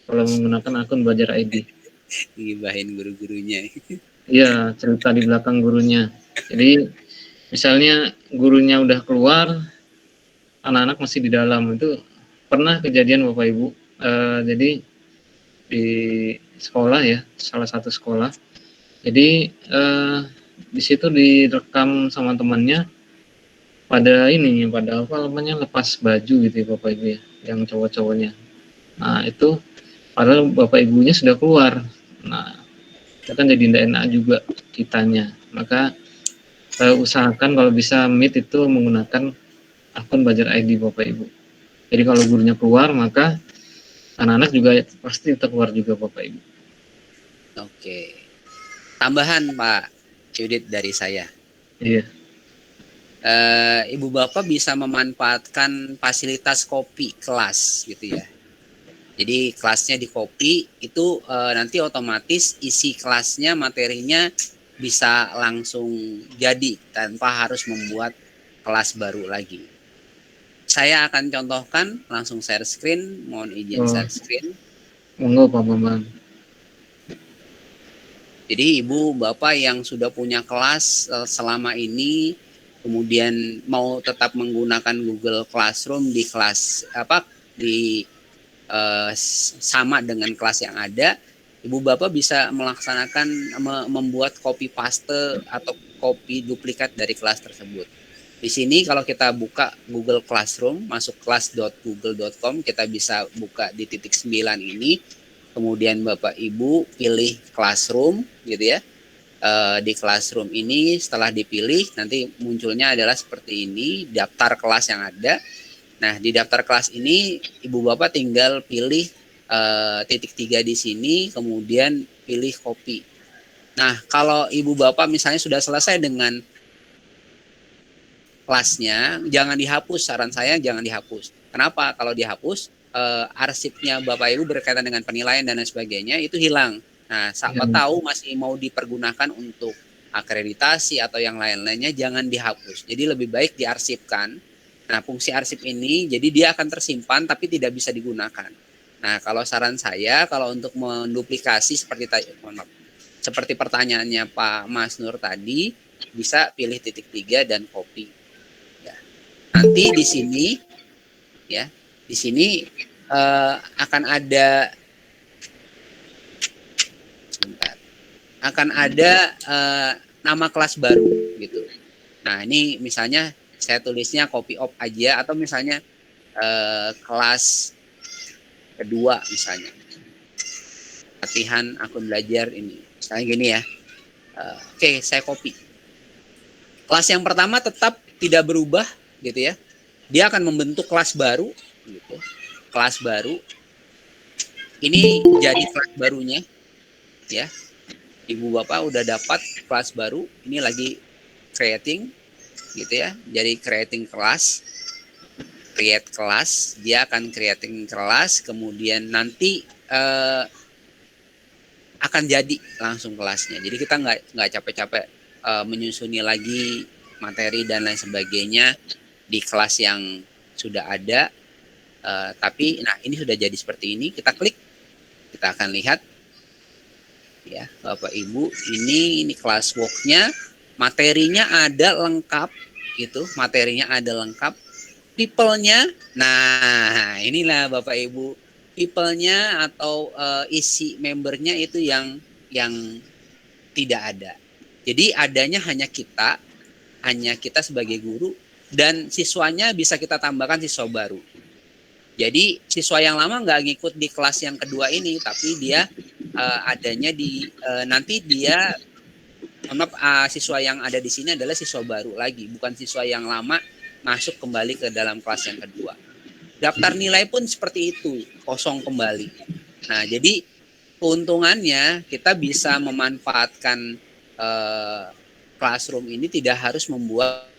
Speaker 1: kalau menggunakan akun belajar ID.
Speaker 2: Gibahin guru-gurunya.
Speaker 1: Iya, cerita di belakang gurunya. Jadi misalnya gurunya udah keluar, anak-anak masih di dalam. Itu pernah kejadian Bapak Ibu. Jadi di sekolah ya, salah satu sekolah. Jadi di situ direkam sama temannya pada ini, pada apa namanya lepas baju gitu ya Bapak Ibu ya, yang cowok-cowoknya. Nah itu padahal Bapak Ibunya sudah keluar. Nah itu kan jadi tidak enak juga kitanya. Maka usahakan kalau bisa Meet itu menggunakan akun belajar ID Bapak Ibu. Jadi kalau gurunya keluar maka anak-anak juga pasti keluar juga Bapak Ibu.
Speaker 2: Oke. Tambahan Pak Yudit dari saya.
Speaker 1: Iya.
Speaker 2: Ibu Bapak bisa memanfaatkan fasilitas kopi kelas gitu ya. Jadi kelasnya di copy itu nanti otomatis isi kelasnya materinya bisa langsung jadi tanpa harus membuat kelas baru lagi. Saya akan contohkan langsung share screen, mohon izin share screen.
Speaker 1: Monggo Pak Bambang.
Speaker 2: Jadi ibu bapak yang sudah punya kelas selama ini kemudian mau tetap menggunakan Google Classroom di kelas sama dengan kelas yang ada, ibu bapak bisa melaksanakan membuat copy paste atau copy duplikat dari kelas tersebut. Di sini kalau kita buka Google Classroom, masuk class.google.com, kita bisa buka di titik 9 ini, kemudian Bapak Ibu pilih Classroom gitu ya. Di Classroom ini setelah dipilih nanti munculnya adalah seperti ini, daftar kelas yang ada. Nah, di daftar kelas ini Ibu Bapak tinggal pilih titik 3 di sini, kemudian pilih copy. Nah, kalau Ibu Bapak misalnya sudah selesai dengan kelasnya, jangan dihapus. Saran saya jangan dihapus. Kenapa? Kalau dihapus, arsipnya Bapak Ibu berkaitan dengan penilaian dan lain sebagainya itu hilang. Nah, siapa tahu masih mau dipergunakan untuk akreditasi atau yang lain-lainnya, jangan dihapus. Jadi lebih baik diarsipkan. Nah, fungsi arsip ini jadi dia akan tersimpan tapi tidak bisa digunakan. Nah, kalau saran saya kalau untuk menduplikasi seperti pertanyaannya Pak Mas Nur tadi, bisa pilih titik 3 dan copy. Ya. Nanti di sini ya, di sini akan ada nama kelas baru gitu. Nah, ini misalnya saya tulisnya copy op aja atau misalnya kelas kedua misalnya. Latihan akun belajar ini. Misalnya gini ya. Oke, saya copy. Kelas yang pertama tetap tidak berubah gitu ya. Dia akan membentuk kelas baru gitu. Kelas baru. Ini jadi kelas barunya ya. Ibu Bapak udah dapat kelas baru. Ini lagi creating gitu ya. Jadi create kelas, dia akan creating kelas, kemudian nanti akan jadi langsung kelasnya. Jadi kita nggak capek-capek menyusuni lagi materi dan lain sebagainya di kelas yang sudah ada. Tapi nah ini sudah jadi seperti ini. Kita klik, kita akan lihat ya Bapak Ibu, ini kelas worknya, materinya ada lengkap gitu, materinya ada lengkap. People-nya, nah inilah Bapak Ibu, people-nya atau isi membernya itu yang tidak ada. Jadi adanya hanya kita sebagai guru, dan siswanya bisa kita tambahkan siswa baru. Jadi siswa yang lama nggak ngikut di kelas yang kedua ini, tapi dia adanya di nanti dia, siswa yang ada di sini adalah siswa baru lagi, bukan siswa yang lama masuk kembali ke dalam kelas yang kedua. Daftar nilai pun seperti itu, kosong kembali. Nah, jadi keuntungannya kita bisa memanfaatkan classroom ini tidak harus membuat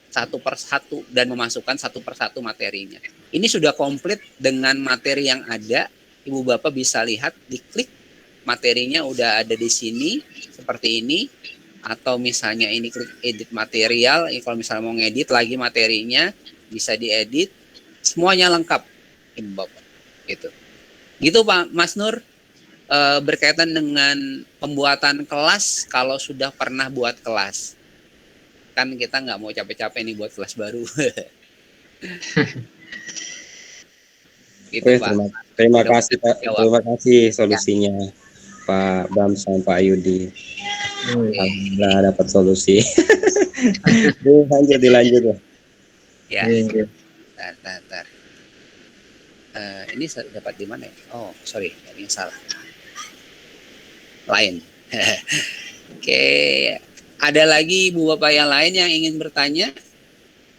Speaker 2: satu persatu dan memasukkan satu persatu materinya. Ini sudah komplit dengan materi yang ada. Ibu Bapak bisa lihat, diklik materinya udah ada di sini seperti ini. Atau misalnya ini klik edit material, kalau misalnya mau ngedit lagi materinya bisa diedit, semuanya lengkap Ibu Bapak gitu Pak Mas Nur. Berkaitan dengan pembuatan kelas, kalau sudah pernah buat kelas, kan kita nggak mau capek-capek nih buat kelas baru. Gitu, Pak.
Speaker 5: Terima kasih solusinya ya. Pak Bam sama Pak Yudi. Alhamdulillah dapat solusi. Dilanjut
Speaker 2: ya. Bentar. Ini dapat di mana ya? Oh, sorry, ini salah. Lain. Oke, ada lagi Ibu Bapak yang lain yang ingin bertanya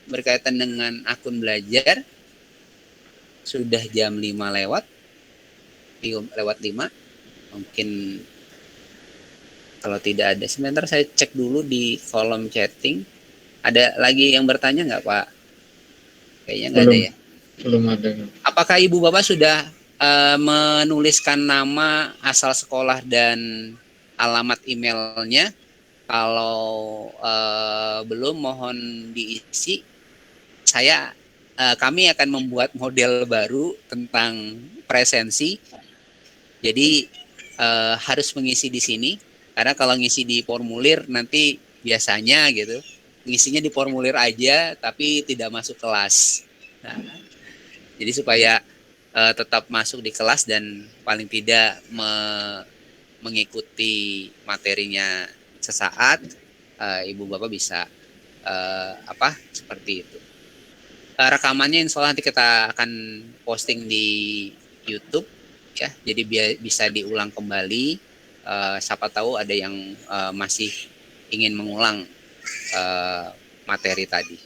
Speaker 2: berkaitan dengan akun belajar? Sudah jam 5 lewat 5. Mungkin kalau tidak ada, sebentar saya cek dulu di kolom chatting. Ada lagi yang bertanya nggak Pak? Kayaknya nggak ada ya?
Speaker 1: Belum ada.
Speaker 2: Apakah Ibu Bapak sudah menuliskan nama, asal sekolah, dan alamat emailnya? Kalau belum, mohon diisi. Kami akan membuat model baru tentang presensi. Jadi harus mengisi di sini. Karena kalau ngisi di formulir nanti biasanya gitu, ngisinya di formulir aja tapi tidak masuk kelas. Nah, jadi supaya tetap masuk di kelas dan paling tidak mengikuti materinya sesaat, Ibu Bapak bisa seperti itu. Rekamannya insya Allah nanti kita akan posting di YouTube ya, jadi bisa diulang kembali. Siapa tahu ada yang masih ingin mengulang materi tadi.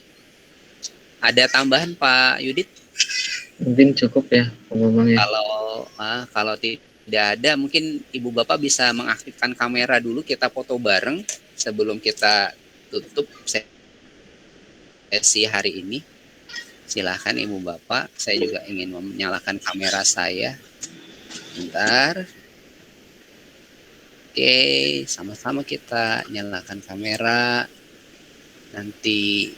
Speaker 2: Ada tambahan Pak Yudit?
Speaker 1: Mungkin cukup ya pengomongnya.
Speaker 2: Kalau tidak ada, mungkin Ibu Bapak bisa mengaktifkan kamera dulu, kita foto bareng sebelum kita tutup sesi hari ini. Silahkan Ibu Bapak, saya juga ingin menyalakan kamera saya. Bentar. Oke, sama-sama kita nyalakan kamera. Nanti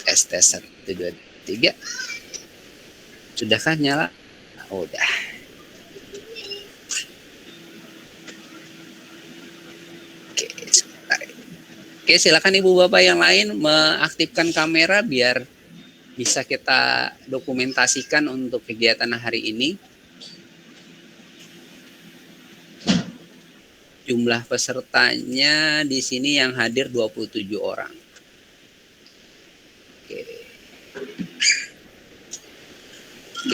Speaker 2: tes 1, 2, 3. Sudahkah nyala? Oh, udah. Oke, sebentar. Oke, silakan Ibu Bapak yang lain mengaktifkan kamera biar bisa kita dokumentasikan untuk kegiatan hari ini. Jumlah pesertanya di sini yang hadir 27 orang. Oke.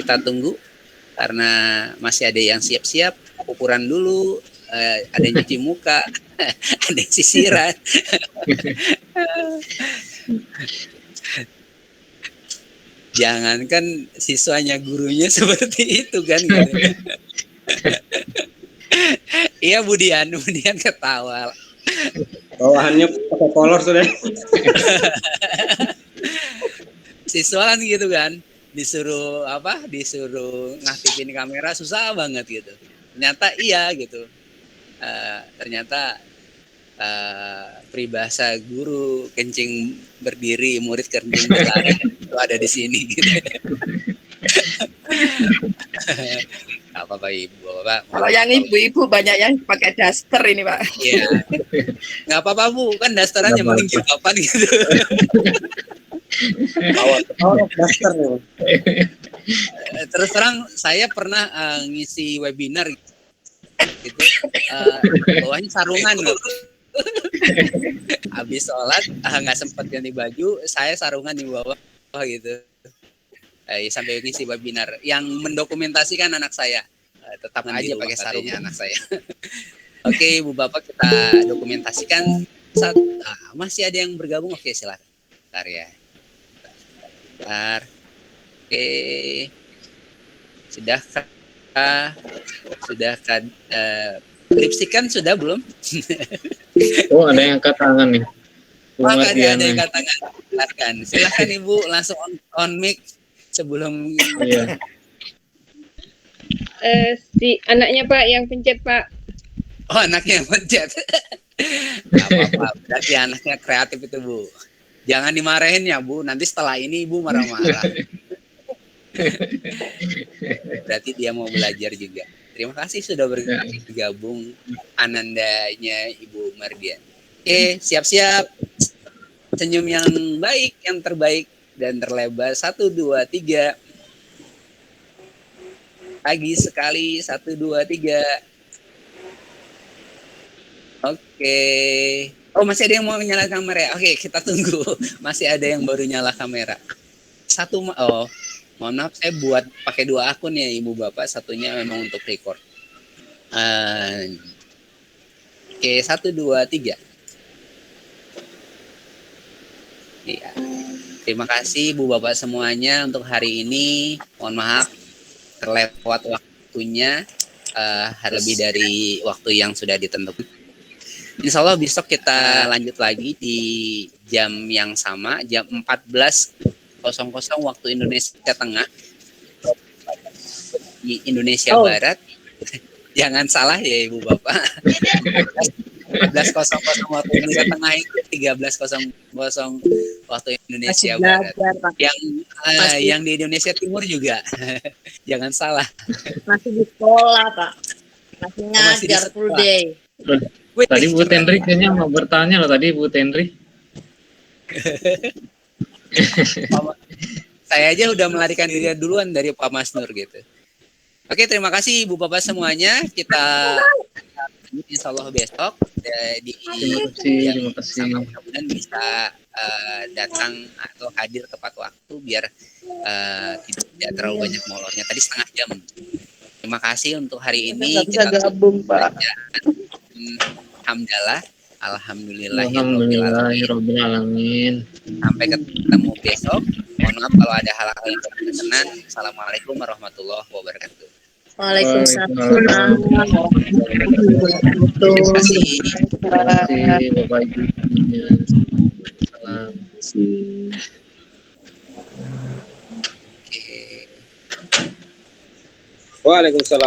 Speaker 2: Kita tunggu karena masih ada yang siap-siap, ukuran dulu ada yang cuci muka, ada yang sisiran. Jangankan siswanya, gurunya seperti itu kan gitu. Iya Budian ketawa.
Speaker 5: Bawahannya pakai kolor sudah.
Speaker 2: Siswa kan gitu kan, disuruh ngaktifin kamera susah banget gitu. Ternyata iya gitu. Ternyata peribahasa guru kencing berdiri, murid kencing berlari itu ada di sini gitu. Gak apa-apa ibu, bapak.
Speaker 3: Kalau yang ibu-ibu banyak yang pakai daster ini Pak.
Speaker 2: Iya. Nggak apa-apa Bu, kan dasteran yang penting jilbaban gitu.
Speaker 5: Daster nih.
Speaker 2: Terus terang saya pernah ngisi webinar gitu, bawahnya sarungan loh. Habis sholat nggak sempat ganti baju, saya sarungan di bawah gitu. Sampai ngisi webinar yang mendokumentasikan anak saya. Tetap aja pakai sarung anak saya. Oke, Ibu Bapak, kita dokumentasikan. Masih ada yang bergabung? Oke, silakan. Bentar ya. Bentar. Oke. Sudahkah lipstikan sudah belum?
Speaker 1: Oh, ada yang angkat tangan nih.
Speaker 2: Maka ada yang angkat tangan. Silakan Ibu langsung on mic sebelum.
Speaker 1: Iya.
Speaker 4: Si anaknya Pak yang pencet Pak.
Speaker 2: Oh, anaknya yang pencet. Gak apa-apa, berarti anaknya kreatif itu Bu. Jangan dimarahin ya Bu, nanti setelah ini Ibu marah-marah. Berarti dia mau belajar juga. Terima kasih sudah bergabung Anandanya Ibu Mardian. Oke, siap-siap. Senyum yang baik, yang terbaik dan terlebar. 1, 2, 3. Lagi sekali. 1, 2, 3. Oke. Oh, masih ada yang mau nyala kamera. Oke, kita tunggu. Masih ada yang baru nyala kamera. Mohon maaf, saya buat pakai 2 akun ya Ibu Bapak. Satunya memang untuk record. Oke, 1, 2, 3. Iya. Terima kasih Ibu Bapak semuanya untuk hari ini. Mohon maaf terlewat waktunya lebih dari waktu yang sudah ditentukan. Insya Allah besok kita lanjut lagi di jam yang sama, jam 14.00 waktu Indonesia Tengah, di Indonesia Barat. Jangan salah ya Ibu Bapak. 14.00 waktu Indonesia Tengah itu 13.00 waktu Indonesia Barat. Yang di Indonesia Timur juga. Jangan salah.
Speaker 6: Masih di sekolah Pak. Masih ngajar full day.
Speaker 1: Tadi Bu Tendri kayaknya mau bertanya loh tadi Bu Tendri.
Speaker 2: Saya aja udah melarikan diri duluan dari Pak Masnur gitu. Oke, terima kasih Ibu Bapak semuanya. Kita insya Allah besok
Speaker 1: terima kasih.
Speaker 2: Mudah-mudahan bisa datang atau hadir tepat waktu biar tidak terlalu banyak molornya. Tadi setengah jam. Terima kasih untuk hari ini.
Speaker 4: Kita gabung Pak.
Speaker 1: Alhamdulillahirabbil alamin.
Speaker 2: Sampai ketemu besok. Mohon maaf kalau ada hal-hal yang berkenan. Assalamualaikum warahmatullahi wabarakatuh.
Speaker 6: Waalaikumsalam.
Speaker 2: Terima kasih.
Speaker 1: Terima kasih Bapak Ibu. Salam.
Speaker 2: Oke.
Speaker 5: Waalaikumsalam.